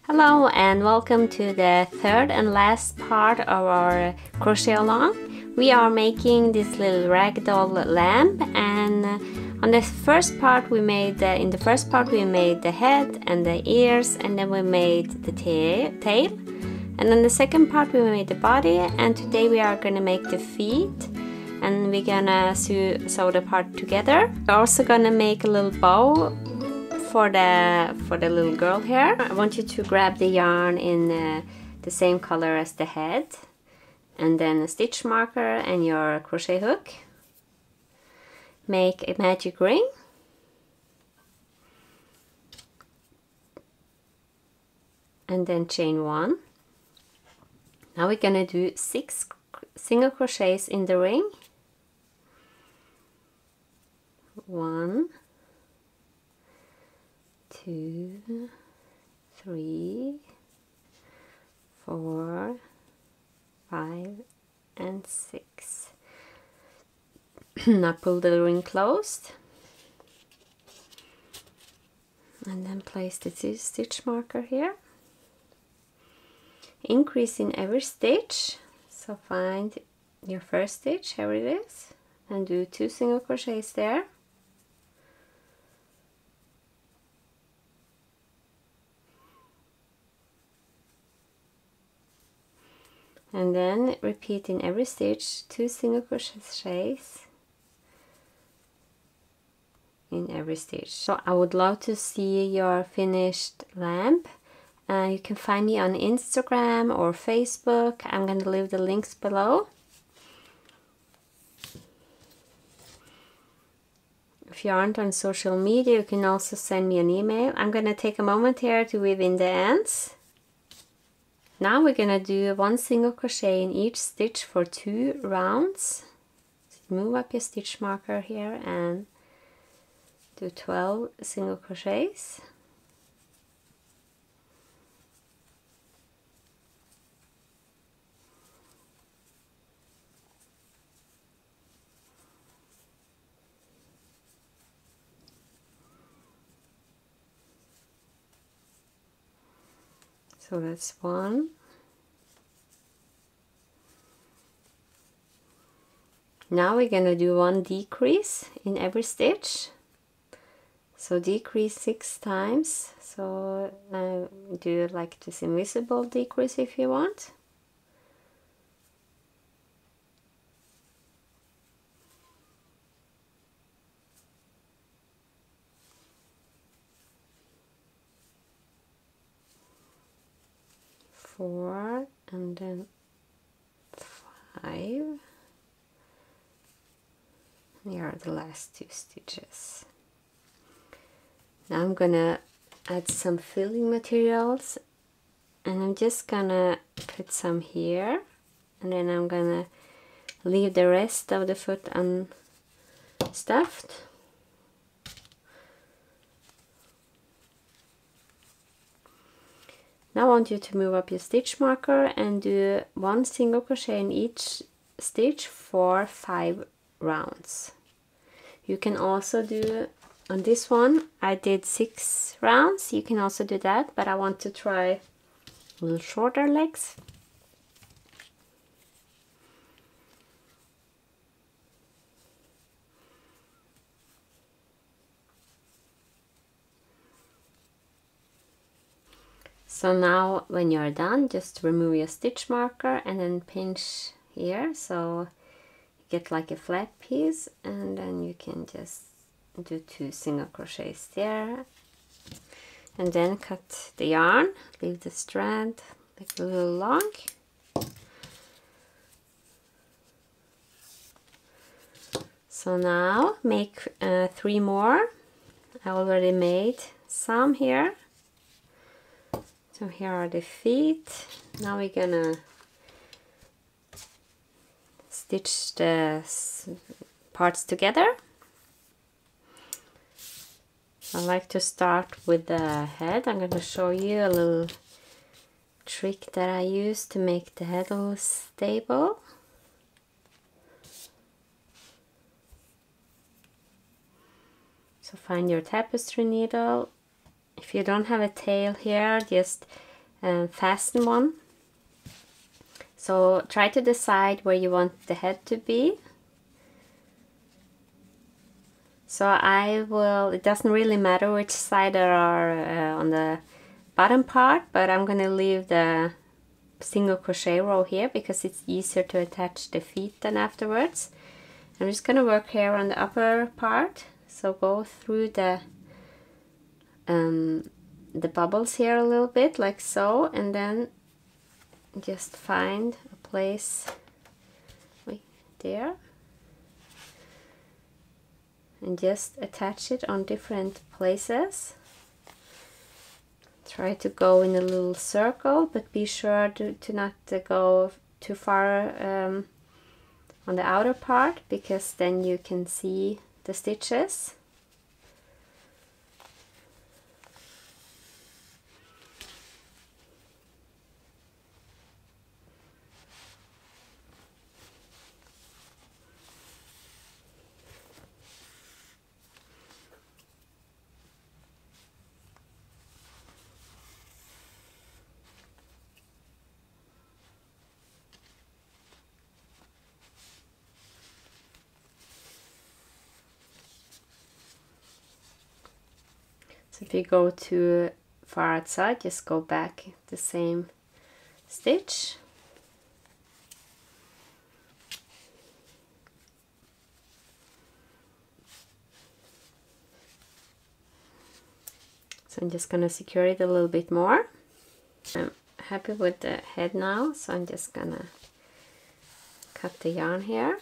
Hello and welcome to the third and last part of our crochet along. We are making this little ragdoll lamp, and on the first part we made the head and the ears, and then we made the tail, and on the second part we made the body, and today we are gonna make the feet, and we're gonna sew the part together. We're also gonna make a little bow for the little girl here. I want you to grab the yarn in the same color as the head, and then a stitch marker and your crochet hook. Make a magic ring, and then chain 1. Now we're gonna do 6 single crochets in the ring. 1, 2, 3, 4, 5, and 6. Now pull the ring closed, and then place the stitch marker here. Increase in every stitch, so find your first stitch, here it is, and do 2 single crochets there. And then repeat in every stitch 2 single crochets in every stitch. So I would love to see your finished lamp. You can find me on Instagram or Facebook. I'm going to leave the links below. If you aren't on social media, you can also send me an email. I'm going to take a moment here to weave in the ends. Now we're gonna do 1 single crochet in each stitch for 2 rounds. So move up your stitch marker here and do 12 single crochets. So that's 1. Now we're gonna do 1 decrease in every stitch. So decrease 6 times. So do like this invisible decrease if you want. Four, and then 5. Here are the last 2 stitches. Now I'm gonna add some filling materials, and I'm just gonna put some here, and then I'm gonna leave the rest of the foot unstuffed. Now I want you to move up your stitch marker and do 1 single crochet in each stitch for 5 rounds. You can also do, on this one I did 6 rounds, you can also do that, but I want to try a little shorter legs. So now when you're done, just remove your stitch marker and then pinch here, so you get like a flat piece, and then you can just do 2 single crochets there, and then cut the yarn, leave the strand like a little long. So now make 3 more. I already made some here. So here are the feet. Now we're gonna stitch the parts together. I like to start with the head. I'm gonna show you a little trick that I use to make the head a little stable. So find your tapestry needle. If you don't have a tail here, just fasten one. So try to decide where you want the head to be. So it doesn't really matter which side there are on the bottom part, but I'm going to leave the single crochet row here because it's easier to attach the feet than afterwards. I'm just going to work here on the upper part, so go through the bubbles here a little bit like so, and then just find a place right there and just attach it on different places. Try to go in a little circle, but be sure to not go too far on the outer part, because then you can see the stitches. So if you go too far outside, just go back the same stitch. So I'm just going to secure it a little bit more. I'm happy with the head now, so I'm just going to cut the yarn here.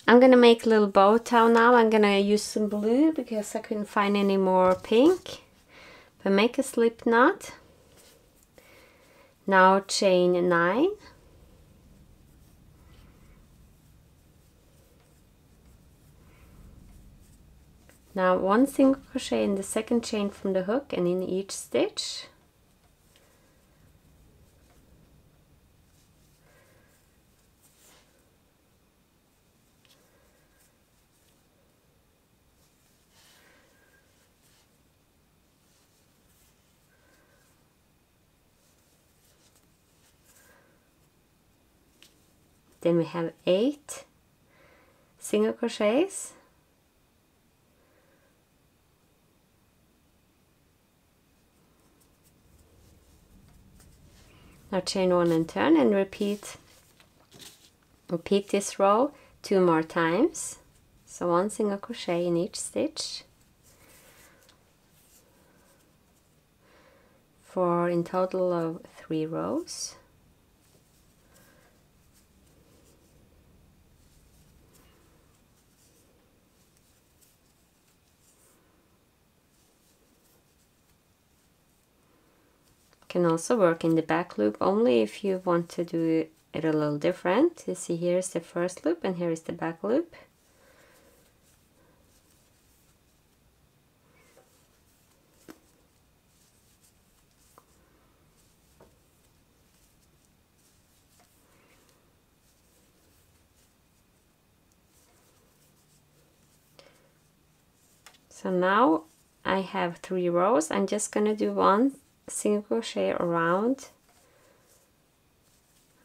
I'm gonna make a little bow tie now. I'm gonna use some blue because I couldn't find any more pink. But make a slip knot. Now chain 9. Now 1 single crochet in the second chain from the hook and in each stitch. Then we have 8 single crochets. Now chain 1 and turn and repeat this row 2 more times. So 1 single crochet in each stitch for in total of 3 rows. Can also work in the back loop only if you want to do it a little different. You see, here's the first loop and here is the back loop. So now I have 3 rows. I'm just gonna do 1 single crochet around,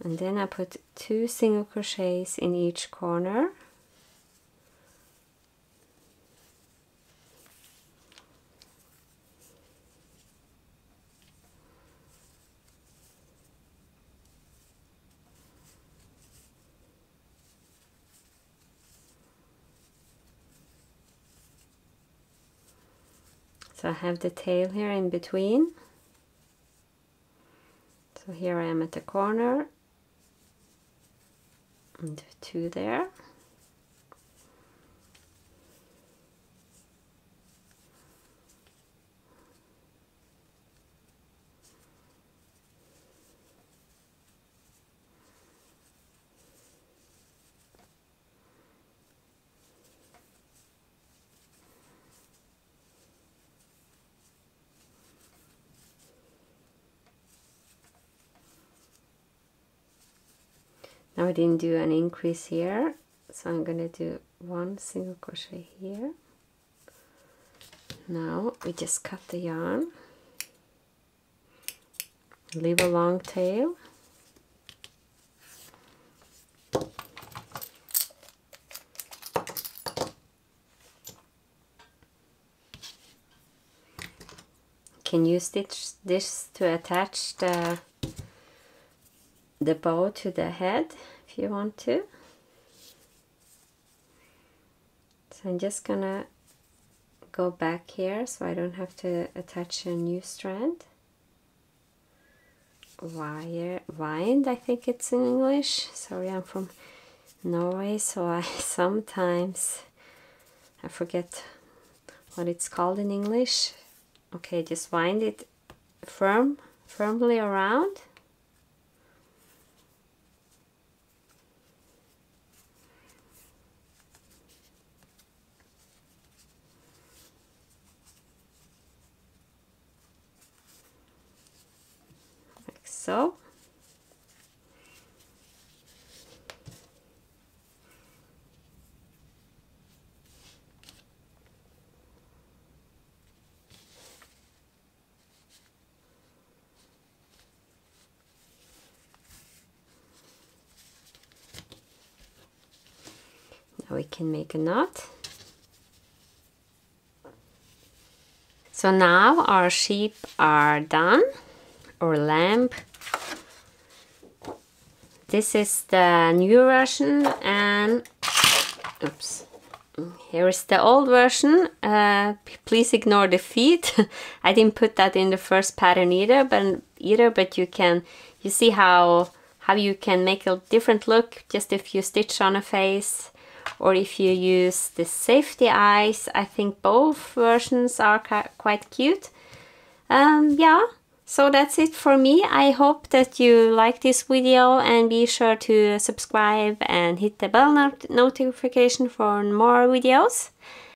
and then I put 2 single crochets in each corner. So I have the tail here in between. So here I am at the corner, and 2 there. Now I didn't do an increase here, so I'm gonna do 1 single crochet here. Now we just cut the yarn, leave a long tail, can use this to attach the bow to the head if you want to. So I'm just gonna go back here so I don't have to attach a new strand. Wind, I think it's in English. Sorry, I'm from Norway, so I sometimes I forget what it's called in English. Okay, just wind it firmly around. Like so. Now we can make a knot. So now our sheep are done, or lamb. This is the new version, and oops, here is the old version. Please ignore the feet. I didn't put that in the first pattern either, but you see how you can make a different look just if you stitch on a face, or if you use the safety eyes. I think both versions are quite cute. Yeah, so that's it for me. I hope that you like this video, and be sure to subscribe and hit the bell notification for more videos.